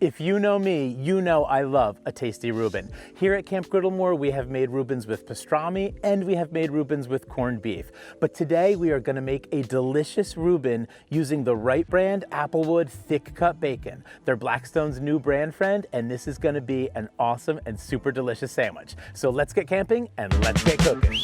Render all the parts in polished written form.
If you know me, you know I love a tasty Reuben. Here at Camp Griddlemore, we have made Reubens with pastrami and we have made Reubens with corned beef. But today we are going to make a delicious Reuben using the Wright Brand Applewood thick cut bacon. They're Blackstone's new brand friend, and this is going to be an awesome and super delicious sandwich. So let's get camping and let's get cooking.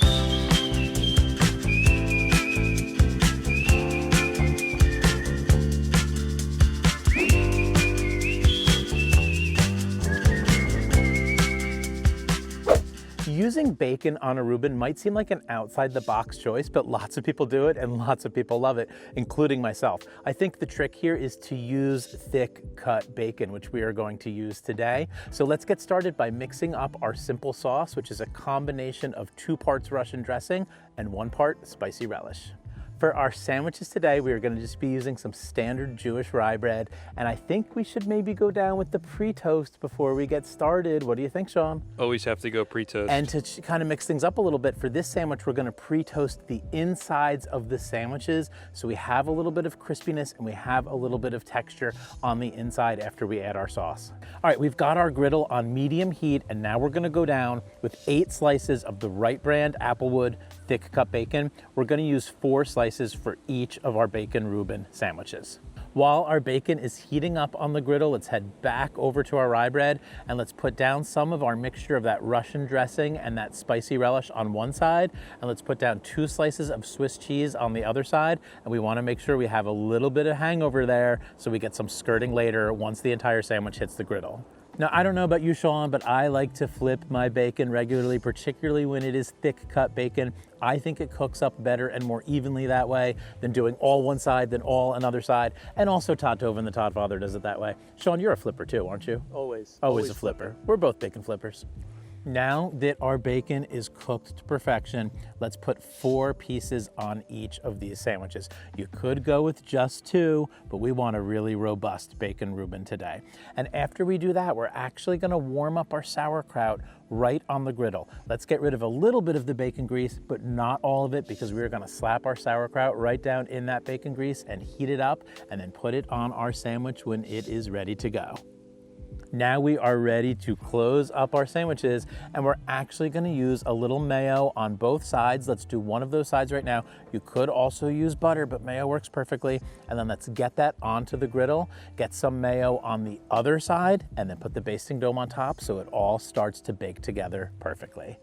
Using bacon on a Reuben might seem like an outside-the-box choice, but lots of people do it and lots of people love it, including myself. I think the trick here is to use thick-cut bacon, which we are going to use today. So let's get started by mixing up our simple sauce, which is a combination of 2 parts Russian dressing and 1 part spicy relish. For our sandwiches today, we are going to just be using some standard Jewish rye bread, and I think we should maybe go down with the PreToast before we get started. What do you think, Sean? Always have to go PreToast. And to kind of mix things up a little bit, for this sandwich, we're going to PreToast the insides of the sandwiches, so we have a little bit of crispiness and we have a little bit of texture on the inside after we add our sauce. All right, we've got our griddle on medium heat, and now we're going to go down with 8 slices of the Wright Brand Applewood thick cut bacon. We're going to use 4 slices for each of our bacon Reuben sandwiches. While our bacon is heating up on the griddle, let's head back over to our rye bread and let's put down some of our mixture of that Russian dressing and that spicy relish on one side, and let's put down 2 slices of Swiss cheese on the other side. And we want to make sure we have a little bit of hangover there so we get some skirting later once the entire sandwich hits the griddle. Now, I don't know about you, Sean, but I like to flip my bacon regularly, particularly when it is thick cut bacon. I think it cooks up better and more evenly that way than doing all one side, then all another side. And also Todd Toven, the Todd Father, does it that way. Sean, you're a flipper too, aren't you? Always. Always a flipper. We're both bacon flippers. Now that our bacon is cooked to perfection, let's put 4 pieces on each of these sandwiches. You could go with just 2, but we want a really robust bacon Reuben today. And after we do that, we're actually going to warm up our sauerkraut right on the griddle. Let's get rid of a little bit of the bacon grease, but not all of it, because we're going to slap our sauerkraut right down in that bacon grease and heat it up and then put it on our sandwich when it is ready to go. Now we are ready to close up our sandwiches, and we're actually going to use a little mayo on both sides. Let's do one of those sides right now. You could also use butter, but mayo works perfectly. And then let's get that onto the griddle, get some mayo on the other side, and then put the basting dome on top so it all starts to bake together perfectly.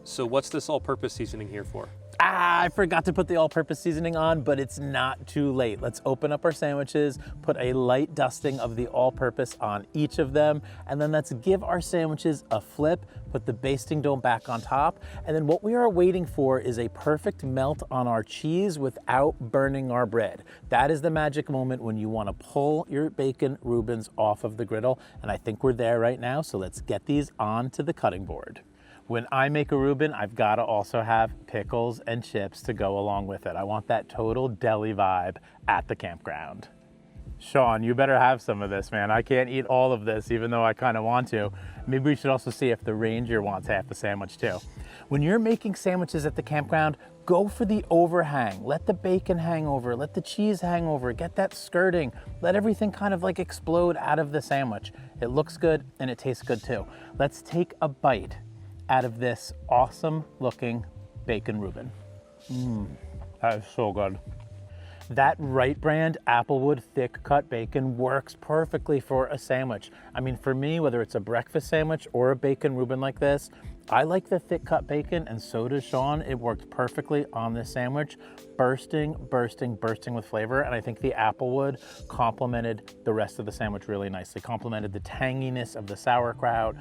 So what's this all-purpose seasoning here for? I forgot to put the all-purpose seasoning on, but it's not too late. Let's open up our sandwiches, put a light dusting of the all-purpose on each of them, and then let's give our sandwiches a flip, put the basting dome back on top, and then what we are waiting for is a perfect melt on our cheese without burning our bread. That is the magic moment when you want to pull your bacon Reubens off of the griddle, and I think we're there right now, so let's get these onto the cutting board. When I make a Reuben, I've got to also have pickles and chips to go along with it. I want that total deli vibe at the campground. Sean, you better have some of this, man. I can't eat all of this, even though I kind of want to. Maybe we should also see if the ranger wants half the sandwich too. When you're making sandwiches at the campground, go for the overhang. Let the bacon hang over, let the cheese hang over, get that skirting, let everything kind of like explode out of the sandwich. It looks good and it tastes good too. Let's take a bite out of this awesome looking bacon Reuben. That is so good. That Wright Brand Applewood thick cut bacon works perfectly for a sandwich. I mean, for me, whether it's a breakfast sandwich or a bacon Reuben like this, I like the thick cut bacon, and so does Sean. It worked perfectly on this sandwich. Bursting with flavor, and I think the Applewood complemented the rest of the sandwich really nicely. Complemented the tanginess of the sauerkraut,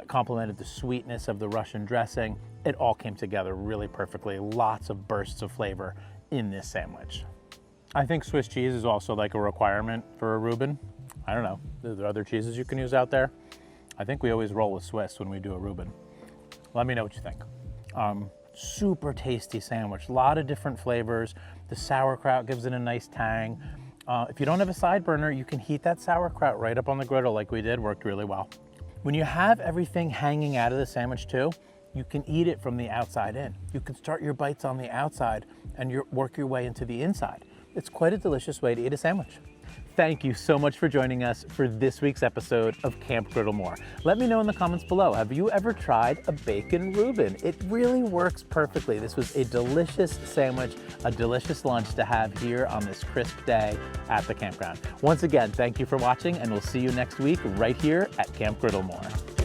complemented the sweetness of the Russian dressing. It all came together really perfectly. Lots of bursts of flavor in this sandwich. I think Swiss cheese is also like a requirement for a Reuben. I don't know, are there other cheeses you can use out there? I think we always roll with Swiss when we do a Reuben. Let me know what you think. Super tasty sandwich, a lot of different flavors. The sauerkraut gives it a nice tang. If you don't have a side burner, you can heat that sauerkraut right up on the griddle like we did, worked really well. When you have everything hanging out of the sandwich too, you can eat it from the outside in. You can start your bites on the outside and work your way into the inside. It's quite a delicious way to eat a sandwich. thank you so much for joining us for this week's episode of Camp Griddlemore. Let me know in the comments below, have you ever tried a bacon Reuben? It really works perfectly. This was a delicious sandwich, a delicious lunch to have here on this crisp day at the campground. Once again, thank you for watching, and we'll see you next week right here at Camp Griddlemore.